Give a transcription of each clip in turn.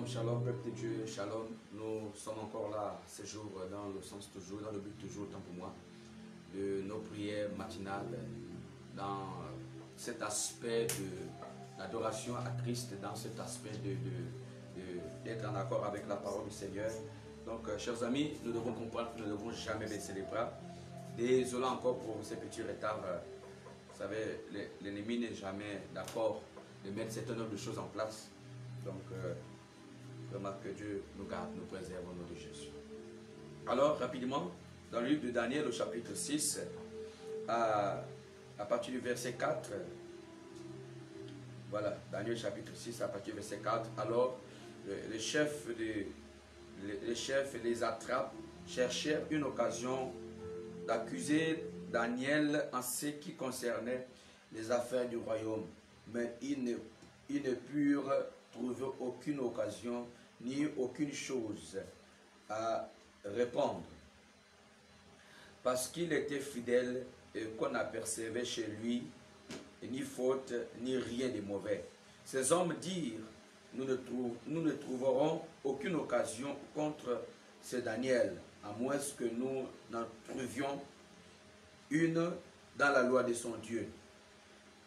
Shalom, peuple de Dieu, shalom. Nous sommes encore là ce jour dans le sens toujours, dans le but toujours, tant pour moi, de nos prières matinales, dans cet aspect de l'adoration à Christ, dans cet aspect d'être en accord avec la parole du Seigneur. Donc, chers amis, nous devons comprendre que nous ne devons jamais baisser les bras. Désolé encore pour ces petits retards. Vous savez, l'ennemi n'est jamais d'accord de mettre cet nombre de choses en place. Donc, vraiment que Dieu nous garde, nous préserve au nom de Jésus. Alors, rapidement, dans le livre de Daniel, au chapitre 6, à partir du verset 4, voilà, Daniel chapitre 6, à partir du verset 4, alors, les chefs et les attrapes cherchèrent une occasion d'accuser Daniel en ce qui concernait les affaires du royaume, mais ils ne purent trouver aucune occasion ni aucune chose à répondre, parce qu'il était fidèle et qu'on apercevait chez lui ni faute ni rien de mauvais. Ces hommes dirent: nous ne trouverons aucune occasion contre ce Daniel, à moins que nous n'en trouvions une dans la loi de son Dieu.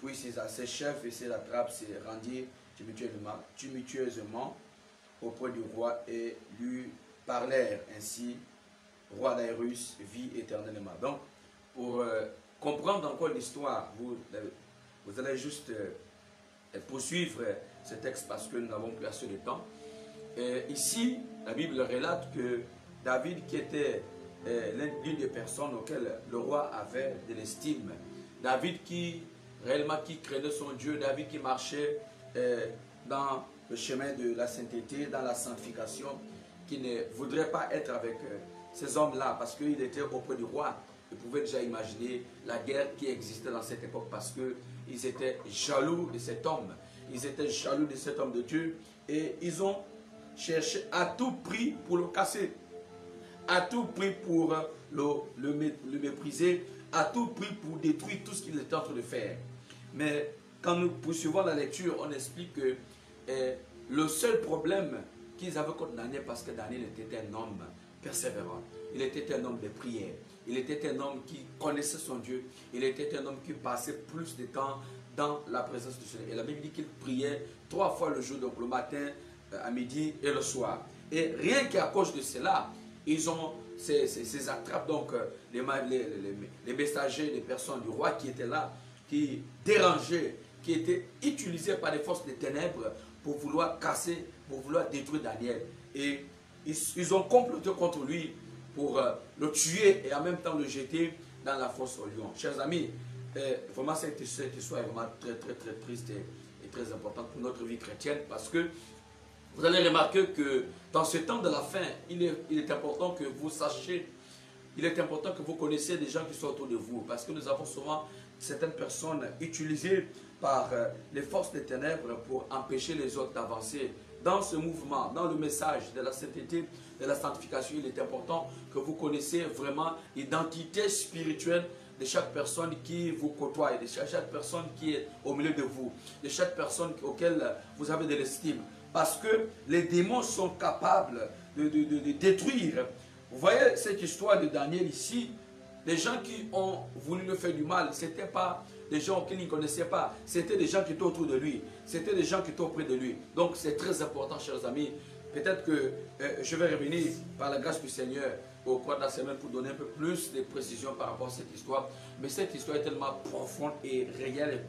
Puis ses chefs et ses attrapes se rendirent tumultueusement auprès du roi et lui parlèrent ainsi: roi Daïrus vit éternellement. Donc, pour comprendre encore l'histoire, vous allez juste poursuivre ce texte parce que nous n'avons plus assez de temps. Et ici, la Bible relate que David, qui était l'une des personnes auxquelles le roi avait de l'estime, David qui craignait son Dieu, David qui marchait dans le chemin de la sainteté, dans la sanctification, qui ne voudrait pas être avec ces hommes-là parce qu'il était auprès du roi. Ils pouvaient déjà imaginer la guerre qui existait dans cette époque parce qu'ils étaient jaloux de cet homme. Ils étaient jaloux de cet homme de Dieu et ils ont cherché à tout prix pour le casser, à tout prix pour le mépriser, à tout prix pour détruire tout ce qu'il était en train de faire. Mais quand nous poursuivons la lecture, on explique que le seul problème qu'ils avaient contre Daniel, parce que Daniel était un homme persévérant, il était un homme de prière, il était un homme qui connaissait son Dieu, il était un homme qui passait plus de temps dans la présence du Seigneur. Et la Bible dit qu'il priait 3 fois le jour, donc le matin, à midi et le soir. Et rien qu'à cause de cela, ils ont ces attrapes, donc les messagers, les personnes du roi qui étaient là, qui dérangeaient, qui étaient utilisés par les forces des ténèbres pour vouloir casser, pour vouloir détruire Daniel. Et ils ont comploté contre lui pour le tuer et en même temps le jeter dans la fosse au lion. Chers amis, vraiment cette histoire est vraiment très très très triste et très importante pour notre vie chrétienne, parce que vous allez remarquer que dans ce temps de la fin, il est important que vous sachiez, il est important que vous connaissiez des gens qui sont autour de vous, parce que nous avons souvent certaines personnes utilisées par les forces des ténèbres pour empêcher les autres d'avancer. Dans ce mouvement, dans le message de la sainteté, de la sanctification, il est important que vous connaissiez vraiment l'identité spirituelle de chaque personne qui vous côtoie, de chaque personne qui est au milieu de vous, de chaque personne auquel vous avez de l'estime. Parce que les démons sont capables de détruire. Vous voyez cette histoire de Daniel ici, les gens qui ont voulu le faire du mal, ce n'étaient pas des gens qu'il ne connaissait pas, c'était des gens qui étaient autour de lui, c'était des gens qui étaient auprès de lui. Donc c'est très important, chers amis. Peut-être que je vais revenir par la grâce du Seigneur au cours de la semaine pour donner un peu plus de précisions par rapport à cette histoire. Mais cette histoire est tellement profonde et réelle,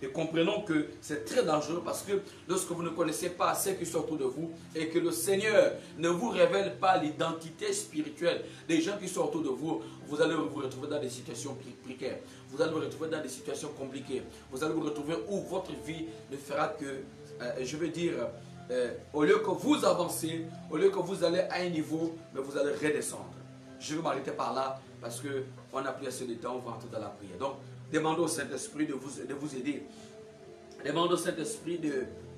et comprenons que c'est très dangereux, parce que lorsque vous ne connaissez pas ceux qui sont autour de vous et que le Seigneur ne vous révèle pas l'identité spirituelle des gens qui sont autour de vous, vous allez vous retrouver dans des situations précaires, vous allez vous retrouver dans des situations compliquées, vous allez vous retrouver où votre vie ne fera que, je veux dire, au lieu que vous avancez, au lieu que vous allez à un niveau, mais vous allez redescendre. Je vais m'arrêter par là parce qu'on n'a plus assez de temps, on va entrer dans la prière. Donc, demandez au Saint-Esprit de vous aider. Demandez au Saint-Esprit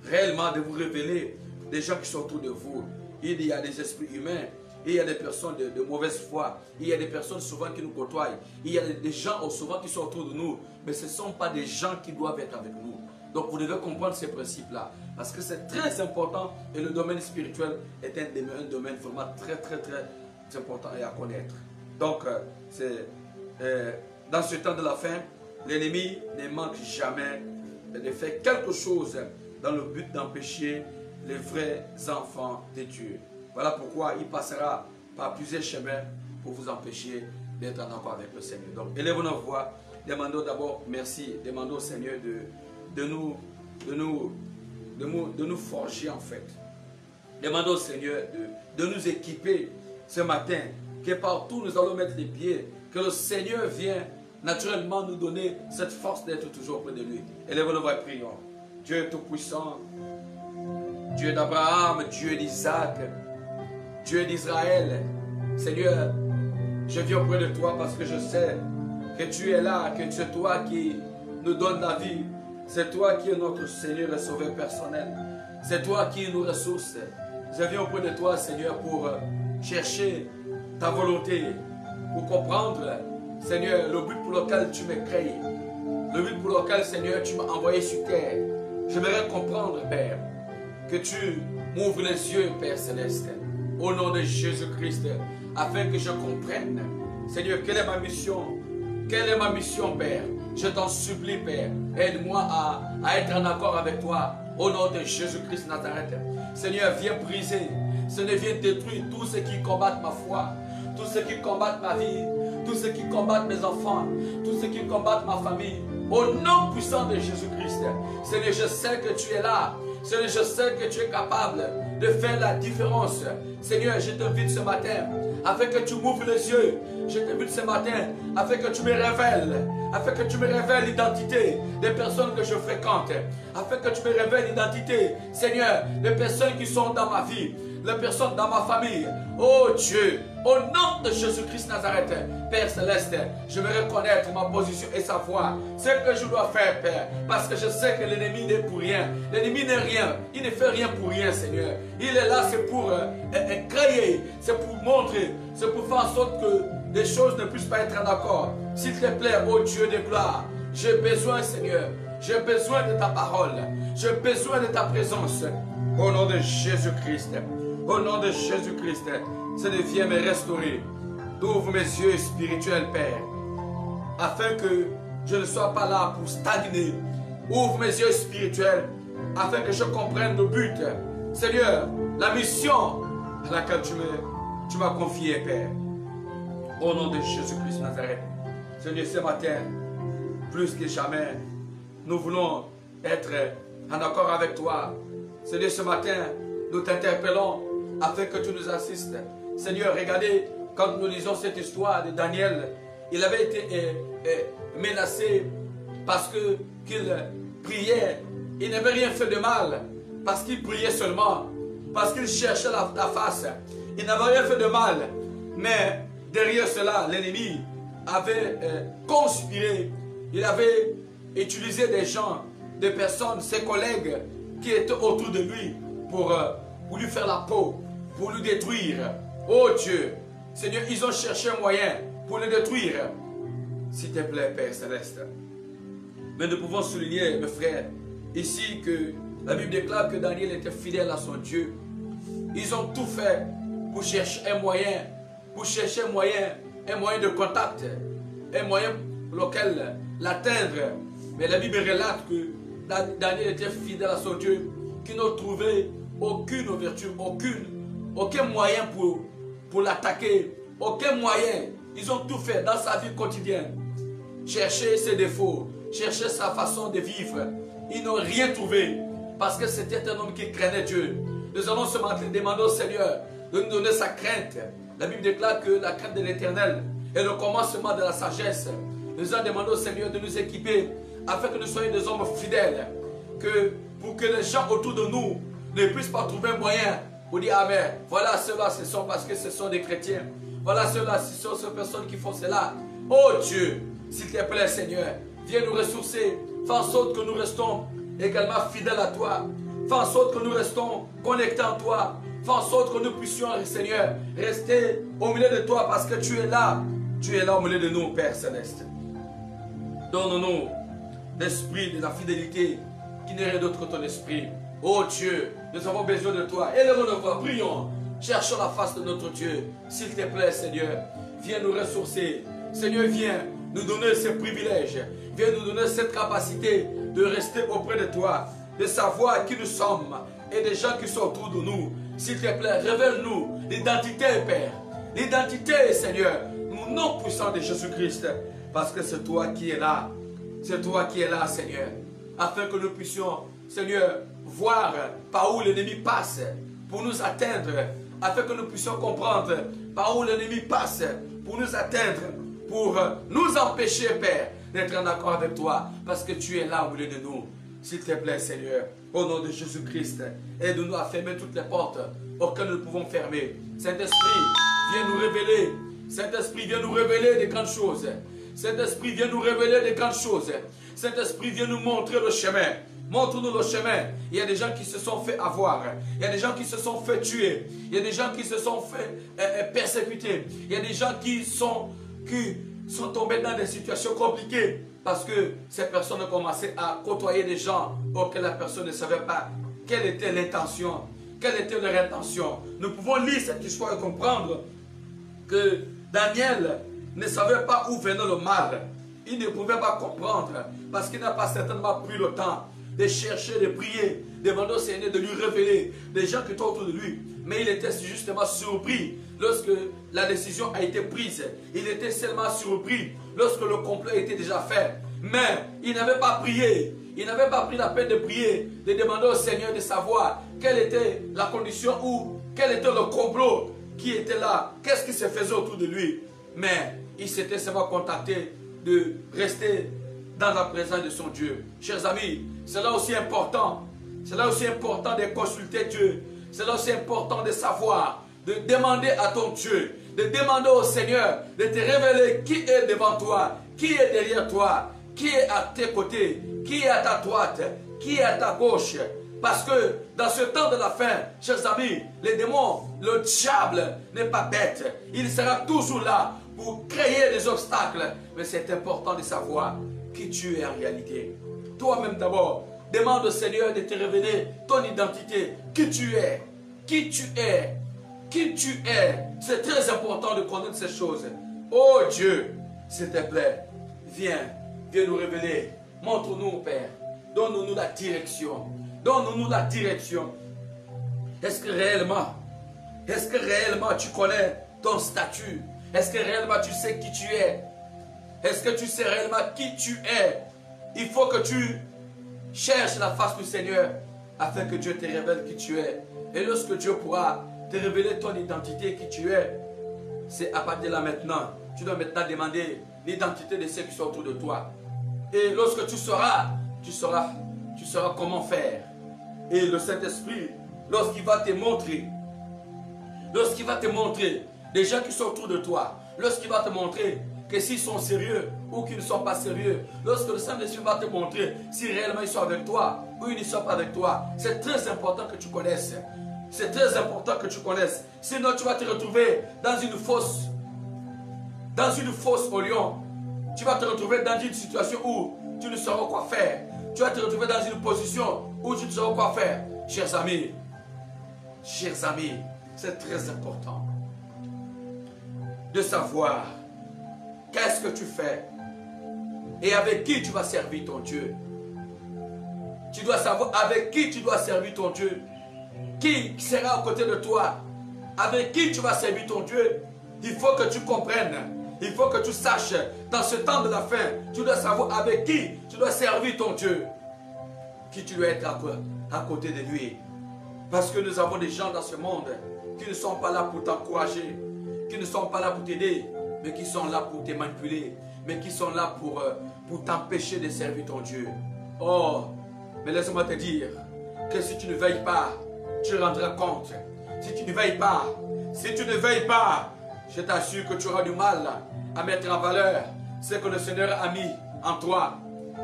réellement de vous révéler des gens qui sont autour de vous. Il y a des esprits humains, il y a des personnes de mauvaise foi, il y a des personnes souvent qui nous côtoient, il y a des gens souvent qui sont autour de nous, mais ce ne sont pas des gens qui doivent être avec nous. Donc vous devez comprendre ces principes-là. Parce que c'est très important et le domaine spirituel est un domaine vraiment très important et à connaître. Donc, dans ce temps de la fin, l'ennemi ne manque jamais de faire quelque chose dans le but d'empêcher les vrais enfants de Dieu. Voilà pourquoi il passera par plusieurs chemins pour vous empêcher d'être en accord avec le Seigneur. Donc, élevons nos voix, demandons d'abord merci, demandons au Seigneur de nous forger en fait. Demandons au Seigneur de nous équiper ce matin, que partout nous allons mettre les pieds, que le Seigneur vienne naturellement nous donner cette force d'être toujours près de lui. Élevons nos voix et prions. Dieu Tout-Puissant, Dieu d'Abraham, Dieu d'Isaac, Dieu d'Israël, Seigneur, je viens auprès de toi parce que je sais que tu es là, que c'est toi qui nous donne la vie. C'est toi qui es notre Seigneur et Sauveur personnel. C'est toi qui nous ressource. Je viens auprès de toi, Seigneur, pour chercher ta volonté, pour comprendre, Seigneur, le but pour lequel tu m'as créé, le but pour lequel, Seigneur, tu m'as envoyé sur terre. J'aimerais comprendre, Père, que tu m'ouvres les yeux, Père Céleste, au nom de Jésus-Christ, afin que je comprenne, Seigneur, quelle est ma mission. Quelle est ma mission, Père? Je t'en supplie, Père. Aide-moi à être en accord avec toi, au nom de Jésus-Christ Nazareth. Seigneur, viens briser, Seigneur, viens détruire tous ceux qui combattent ma foi, tous ceux qui combattent ma vie, tous ceux qui combattent mes enfants, tous ceux qui combattent ma famille. Au nom puissant de Jésus-Christ, Seigneur, je sais que tu es là. Seigneur, je sais que tu es capable de faire la différence. Seigneur, je t'invite ce matin afin que tu m'ouvres les yeux. Je t'invite ce matin afin que tu me révèles l'identité des personnes que je fréquente, afin que tu me révèles l'identité, Seigneur, des personnes qui sont dans ma vie, les personnes dans ma famille. Oh Dieu, au nom de Jésus-Christ Nazareth, Père Céleste, je veux reconnaître ma position et savoir ce que je dois faire, Père, parce que je sais que l'ennemi n'est pour rien. L'ennemi n'est rien, il ne fait rien pour rien, Seigneur. Il est là, c'est pour créer, c'est pour montrer, c'est pour faire en sorte que des choses ne puissent pas être en accord. S'il te plaît, oh Dieu de gloire, j'ai besoin, Seigneur, j'ai besoin de ta parole, j'ai besoin de ta présence. Au nom de Jésus-Christ, au nom de Jésus-Christ, Seigneur, viens me restaurer. Ouvre mes yeux spirituels, Père, afin que je ne sois pas là pour stagner. Ouvre mes yeux spirituels, afin que je comprenne le but. Seigneur, la mission à laquelle tu m'as confié, Père. Au nom de Jésus-Christ Nazareth. Seigneur, ce matin, plus que jamais, nous voulons être en accord avec toi. Seigneur, ce matin, nous t'interpellons afin que tu nous assistes. Seigneur, regardez, quand nous lisons cette histoire de Daniel, il avait été menacé parce qu'il priait. Il n'avait rien fait de mal, parce qu'il priait seulement, parce qu'il cherchait la face. Il n'avait rien fait de mal, mais derrière cela, l'ennemi avait conspiré. Il avait utilisé des gens, des personnes, ses collègues qui étaient autour de lui pour lui faire la peau, pour lui détruire. Oh Dieu, Seigneur, ils ont cherché un moyen pour le détruire. S'il te plaît, Père Céleste. Mais nous pouvons souligner, mes frères, ici que la Bible déclare que Daniel était fidèle à son Dieu. Ils ont tout fait pour chercher un moyen, un moyen de contact, un moyen pour lequel l'atteindre. Mais la Bible relate que Daniel était fidèle à son Dieu, qui n'a trouvé aucune ouverture, aucun moyen pour l'attaquer, aucun moyen. Ils ont tout fait dans sa vie quotidienne. Chercher ses défauts, chercher sa façon de vivre. Ils n'ont rien trouvé parce que c'était un homme qui craignait Dieu. Nous allons ce matin demander au Seigneur de nous donner sa crainte. La Bible déclare que la crainte de l'Éternel est le commencement de la sagesse. Nous allons demander au Seigneur de nous équiper afin que nous soyons des hommes fidèles. Pour que les gens autour de nous ne puissent pas trouver un moyen pour dire Amen. Voilà ceux-là, ce sont parce que ce sont des chrétiens. Voilà ceux-là, ce sont ces personnes qui font cela. Oh Dieu, s'il te plaît Seigneur, viens nous ressourcer. Fais en sorte que nous restons également fidèles à toi. Fais en sorte que nous restons connectés en toi. Fais en sorte que nous puissions, Seigneur, rester au milieu de toi parce que tu es là. Tu es là au milieu de nous, Père Céleste. Donne-nous l'esprit de la fidélité qui n'est rien d'autre que ton esprit. Oh Dieu, nous avons besoin de toi. Élevons nos voix, prions. Cherchons la face de notre Dieu. S'il te plaît, Seigneur, viens nous ressourcer. Seigneur, viens nous donner ce privilège. Viens nous donner cette capacité de rester auprès de toi, de savoir qui nous sommes et des gens qui sont autour de nous. S'il te plaît, révèle-nous l'identité, Père. L'identité, Seigneur, nous nom puissant de Jésus-Christ. Parce que c'est toi qui es là. C'est toi qui es là, Seigneur. Afin que nous puissions, Seigneur, voir par où l'ennemi passe pour nous atteindre. Afin que nous puissions comprendre par où l'ennemi passe pour nous atteindre. Pour nous empêcher, Père, d'être en accord avec toi. Parce que tu es là au milieu de nous. S'il te plaît, Seigneur, au nom de Jésus-Christ, aide-nous à fermer toutes les portes auxquelles nous pouvons fermer. Saint-Esprit, viens nous révéler. Saint-Esprit, viens nous révéler des grandes choses. Saint-Esprit, viens nous révéler des grandes choses. Saint-Esprit, viens nous montrer le chemin. Montre-nous le chemin. Il y a des gens qui se sont fait avoir. Il y a des gens qui se sont fait tuer. Il y a des gens qui se sont fait persécuter. Il y a des gens qui sont tombés dans des situations compliquées. Parce que ces personnes ont commencé à côtoyer des gens auxquels la personne ne savait pas quelle était l'intention. Quelle était leur intention. Nous pouvons lire cette histoire et comprendre que Daniel ne savait pas où venait le mal. Il ne pouvait pas comprendre parce qu'il n'a pas certainement pris le temps de chercher, de prier, demander au Seigneur de lui révéler des gens qui étaient autour de lui. Mais il était justement surpris lorsque la décision a été prise. Il était seulement surpris lorsque le complot était déjà fait. Mais il n'avait pas prié. Il n'avait pas pris la peine de prier, de demander au Seigneur de savoir quelle était la condition ou quel était le complot qui était là. Qu'est-ce qui se faisait autour de lui. Mais il s'était seulement contacté de rester dans la présence de son Dieu. Chers amis, c'est là aussi important. C'est là aussi important de consulter Dieu. C'est là aussi important de savoir, de demander à ton Dieu, de demander au Seigneur de te révéler qui est devant toi, qui est derrière toi, qui est à tes côtés, qui est à ta droite, qui est à ta gauche. Parce que dans ce temps de la fin, chers amis, les démons, le diable n'est pas bête. Il sera toujours là pour créer des obstacles. Mais c'est important de savoir qui tu es en réalité. Toi-même d'abord, demande au Seigneur de te révéler ton identité. Qui tu es. Qui tu es. Qui tu es. C'est très important de connaître ces choses. Oh Dieu, s'il te plaît, viens nous révéler. Montre-nous, Père. Donne-nous la direction. Donne-nous la direction. Est-ce que réellement tu connais ton statut? Est-ce que réellement tu sais qui tu es? Est-ce que tu sais réellement qui tu es? Il faut que tu cherches la face du Seigneur afin que Dieu te révèle qui tu es. Et lorsque Dieu pourra te révéler ton identité, qui tu es, c'est à partir de là maintenant. Tu dois maintenant demander l'identité de ceux qui sont autour de toi. Et lorsque tu sauras comment faire. Et le Saint-Esprit, lorsqu'il va te montrer des gens qui sont autour de toi, lorsqu'il va te montrer que s'ils sont sérieux ou qu'ils ne sont pas sérieux, lorsque le Saint-Esprit va te montrer si réellement ils sont avec toi ou ils ne sont pas avec toi, c'est très important que tu connaisses. C'est très important que tu connaisses. Sinon, tu vas te retrouver dans une fosse au lion. Tu vas te retrouver dans une situation où tu ne sauras quoi faire. Tu vas te retrouver dans une position où tu ne sauras quoi faire. Chers amis, c'est très important de savoir qu'est-ce que tu fais et avec qui tu vas servir ton Dieu. Tu dois savoir avec qui tu dois servir ton Dieu. Qui sera à côté de toi? Avec qui tu vas servir ton Dieu? Il faut que tu comprennes. Il faut que tu saches, dans ce temps de la fin, tu dois savoir avec qui tu dois servir ton Dieu. Qui tu dois être à côté de lui. Parce que nous avons des gens dans ce monde qui ne sont pas là pour t'encourager, qui ne sont pas là pour t'aider, mais qui sont là pour te manipuler, mais qui sont là pour t'empêcher de servir ton Dieu. Oh, mais laisse-moi te dire que si tu ne veilles pas, tu rendras compte. Si tu ne veilles pas, je t'assure que tu auras du mal à mettre en valeur ce que le Seigneur a mis en toi.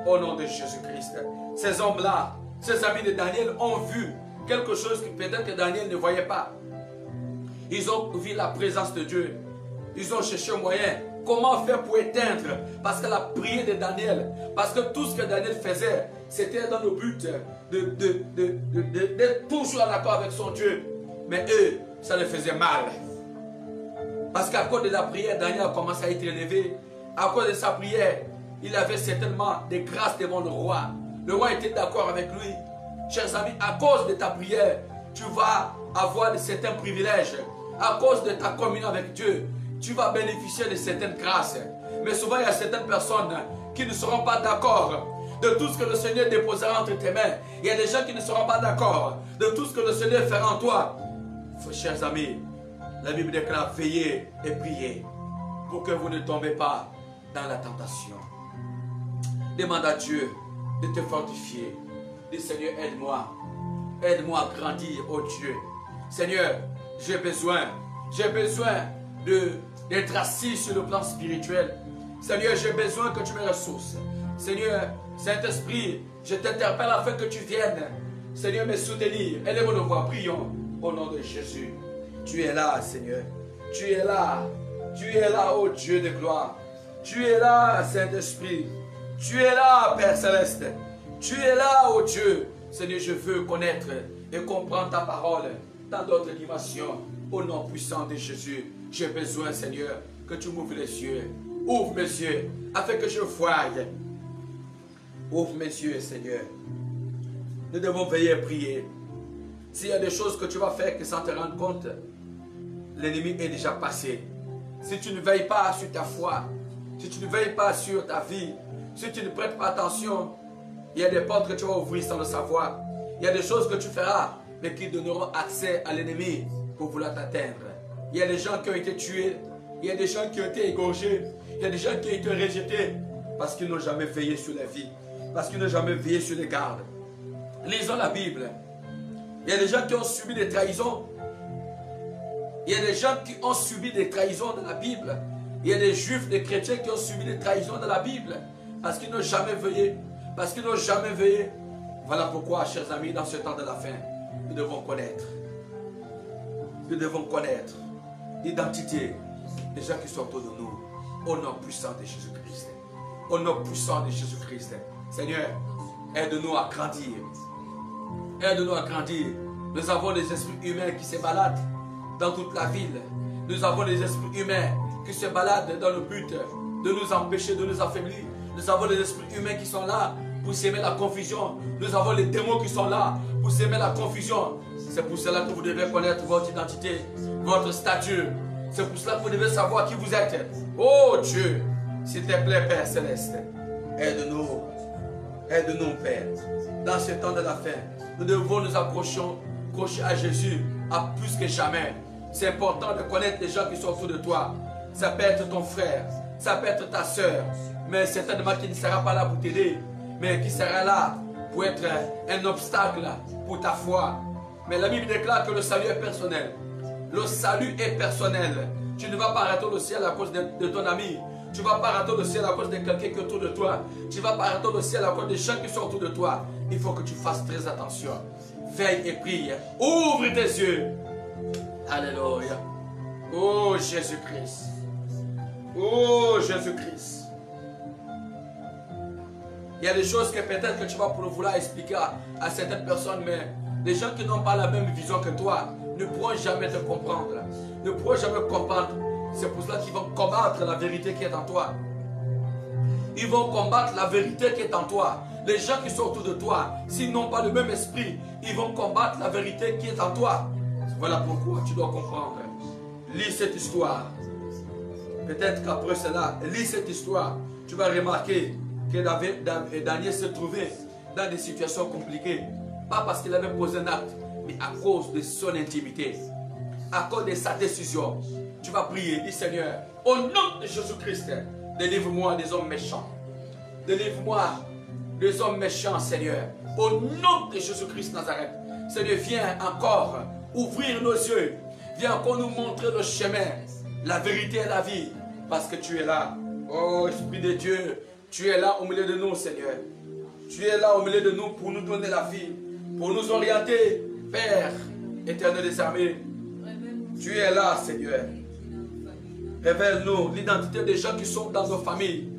Au nom de Jésus-Christ. Ces hommes-là, ces amis de Daniel ont vu quelque chose que peut-être que Daniel ne voyait pas. Ils ont vu la présence de Dieu. ils ont cherché un moyen. Comment faire pour éteindre? Parce que la prière de Daniel, parce que tout ce que Daniel faisait, c'était dans le but d'être toujours en accord avec son Dieu. Mais eux, ça les faisait mal. Parce qu'à cause de la prière, Daniel a commencé à être élevé. À cause de sa prière, il avait certainement des grâces devant le roi. Le roi était d'accord avec lui. Chers amis, à cause de ta prière, tu vas avoir de certains privilèges. À cause de ta communion avec Dieu, tu vas bénéficier de certaines grâces. Mais souvent, il y a certaines personnes qui ne seront pas d'accord de tout ce que le Seigneur déposera entre tes mains. Il y a des gens qui ne seront pas d'accord de tout ce que le Seigneur fera en toi. Chers amis, la Bible déclare: veillez et priez pour que vous ne tombez pas dans la tentation. Demande à Dieu de te fortifier. Dis: Seigneur, aide-moi. Aide-moi à grandir, oh Dieu. Seigneur, j'ai besoin d'être assis sur le plan spirituel. Seigneur, j'ai besoin que tu me ressources. Seigneur, Saint-Esprit, je t'interpelle afin que tu viennes, Seigneur, me soutenir. Élève nos voix, prions au nom de Jésus. Tu es là, Seigneur. Tu es là. Tu es là, ô Dieu de gloire. Tu es là, Saint-Esprit. Tu es là, Père Céleste. Tu es là, ô Dieu. Seigneur, je veux connaître et comprendre ta parole dans d'autres dimensions. Au nom puissant de Jésus, j'ai besoin, Seigneur, que tu m'ouvres les yeux. Ouvre mes yeux, afin que je voie. Ouvre mes yeux, Seigneur. Nous devons veiller et prier. S'il y a des choses que tu vas faire que sans te rendre compte, l'ennemi est déjà passé. Si tu ne veilles pas sur ta foi, si tu ne veilles pas sur ta vie, si tu ne prêtes pas attention, il y a des portes que tu vas ouvrir sans le savoir. Il y a des choses que tu feras, mais qui donneront accès à l'ennemi pour vouloir t'atteindre. Il y a des gens qui ont été tués, il y a des gens qui ont été égorgés, il y a des gens qui ont été rejetés parce qu'ils n'ont jamais veillé sur la vie, parce qu'ils n'ont jamais veillé sur les gardes. Lisons la Bible. Il y a des gens qui ont subi des trahisons. Il y a des gens qui ont subi des trahisons dans la Bible. Il y a des juifs, des chrétiens qui ont subi des trahisons dans la Bible parce qu'ils n'ont jamais veillé. Parce qu'ils n'ont jamais veillé. Voilà pourquoi, chers amis, dans ce temps de la fin, nous devons connaître. Nous devons connaître l'identité des gens qui sont autour de nous. Au nom puissant de Jésus-Christ. Au nom puissant de Jésus-Christ. Seigneur, aide-nous à grandir. Aide-nous à grandir. Nous avons des esprits humains qui se baladent dans toute la ville. Nous avons des esprits humains qui se baladent dans le but de nous empêcher, de nous affaiblir. Nous avons des esprits humains qui sont là pour s'aimer la confusion. Nous avons les démons qui sont là pour s'aimer la confusion. C'est pour cela que vous devez connaître votre identité, votre statut. C'est pour cela que vous devez savoir qui vous êtes. Oh Dieu, s'il te plaît, Père Céleste, aide-nous. Aide-nous, Père. Dans ce temps de la fin, nous devons nous accrocher à Jésus à plus que jamais. C'est important de connaître les gens qui sont autour de toi. Ça peut être ton frère, ça peut être ta soeur, mais certainement qui ne sera pas là pour t'aider, mais qui sera là pour être un obstacle pour ta foi. Mais la Bible déclare que le salut est personnel. Le salut est personnel. Tu ne vas pas rater le ciel à cause de ton ami. Tu ne vas pas rater le ciel à cause de quelqu'un qui est autour de toi. Tu ne vas pas rater le ciel à cause des gens qui sont autour de toi. Il faut que tu fasses très attention. Veille et prie. Ouvre tes yeux. Alléluia. Oh Jésus-Christ. Oh Jésus-Christ. Il y a des choses que peut-être que tu vas vouloir expliquer à certaines personnes, mais les gens qui n'ont pas la même vision que toi ne pourront jamais te comprendre. Ne pourront jamais comprendre. C'est pour cela qu'ils vont combattre la vérité qui est en toi. Ils vont combattre la vérité qui est en toi. Les gens qui sont autour de toi, s'ils n'ont pas le même esprit, ils vont combattre la vérité qui est en toi. Voilà pourquoi tu dois comprendre. Lis cette histoire. Peut-être qu'après cela, lis cette histoire. Tu vas remarquer que Daniel se trouvait dans des situations compliquées. Pas parce qu'il avait posé un acte, mais à cause de son intimité. À cause de sa décision. Tu vas prier, dis Seigneur, au nom de Jésus-Christ, délivre-moi des hommes méchants. Délivre-moi des hommes méchants, Seigneur. Au nom de Jésus-Christ Nazareth. Seigneur, viens encore ouvrir nos yeux. Viens encore nous montrer le chemin, la vérité et la vie. Parce que tu es là. Oh Esprit de Dieu, tu es là au milieu de nous, Seigneur. Tu es là au milieu de nous pour nous donner la vie. Pour nous orienter, Père éternel des armées. Tu es là, Seigneur. Révèle-nous l'identité des gens qui sont dans nos familles.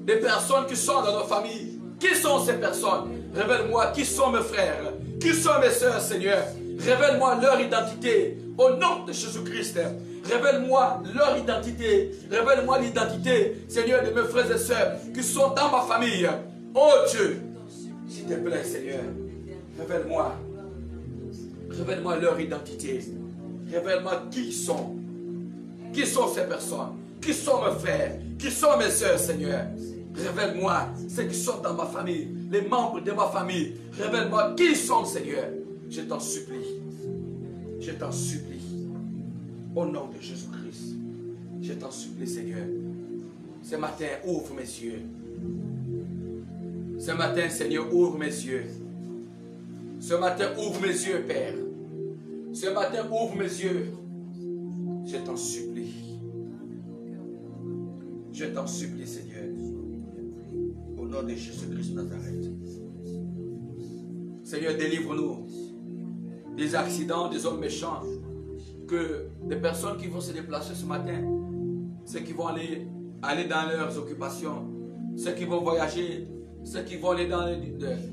Des personnes qui sont dans nos familles. Qui sont ces personnes? Révèle-moi qui sont mes frères. Qui sont mes sœurs, Seigneur. Révèle-moi leur identité. Au nom de Jésus-Christ. Révèle-moi leur identité. Révèle-moi l'identité, Seigneur, de mes frères et sœurs qui sont dans ma famille. Oh Dieu, s'il te plaît, Seigneur, révèle-moi. Révèle-moi leur identité. Révèle-moi qui ils sont. Qui sont ces personnes? Qui sont mes frères? Qui sont mes sœurs, Seigneur? Révèle-moi ceux qui sont dans ma famille, les membres de ma famille. Révèle-moi qui ils sont, Seigneur. Je t'en supplie. Je t'en supplie. Au nom de Jésus-Christ. Je t'en supplie, Seigneur. Ce matin, ouvre mes yeux. Ce matin, Seigneur, ouvre mes yeux. Ce matin, ouvre mes yeux, Père. Ce matin, ouvre mes yeux. Je t'en supplie. Je t'en supplie, Seigneur. Au nom de Jésus-Christ de Nazareth. Seigneur, délivre-nous des accidents, des hommes méchants. Que des personnes qui vont se déplacer ce matin, ceux qui vont aller dans leurs occupations, ceux qui vont voyager, ceux qui vont aller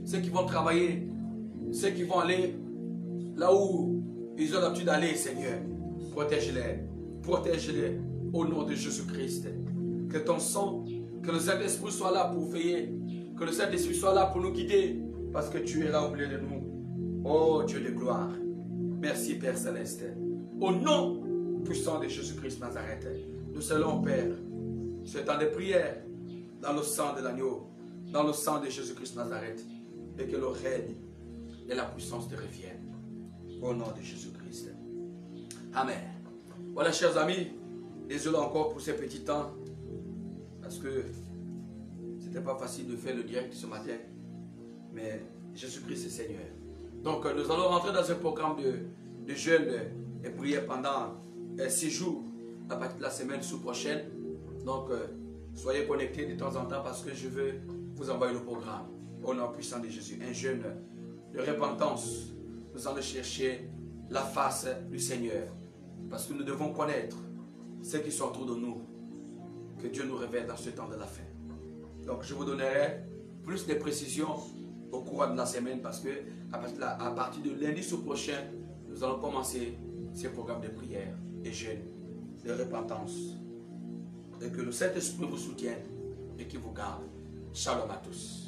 ceux qui vont travailler, ceux qui vont aller là où ils ont l'habitude d'aller, Seigneur. Protège-les. Protège-les au nom de Jésus-Christ. Que ton sang, que le Saint-Esprit soit là pour veiller, que le Saint-Esprit soit là pour nous guider, parce que tu es là au milieu de nous. Oh Dieu de gloire. Merci Père Céleste. Au nom puissant de Jésus-Christ Nazareth, nous allons, Père, ce temps de prière dans le sang de l'agneau, dans le sang de Jésus-Christ Nazareth, et que le règne et la puissance te reviennent. Au nom de Jésus-Christ. Amen. Voilà, chers amis, désolé encore pour ces petits temps, parce que ce n'était pas facile de faire le direct ce matin, mais Jésus-Christ est Seigneur. Donc, nous allons rentrer dans un programme de jeûne et prière pendant 6 jours à partir de la semaine sous-prochaine. Donc, soyez connectés de temps en temps parce que je veux vous envoyer le programme au nom puissant de Jésus. Un jeûne de repentance. Nous allons chercher la face du Seigneur parce que nous devons connaître ceux qui sont autour de nous. Que Dieu nous révèle dans ce temps de la fin. Donc, je vous donnerai plus de précisions au cours de la semaine parce que à partir de lundi sous-prochain, nous allons commencer ces programmes de prière, de jeûne, de repentance. Et que le Saint-Esprit vous soutienne et qu'il vous garde. Shalom à tous.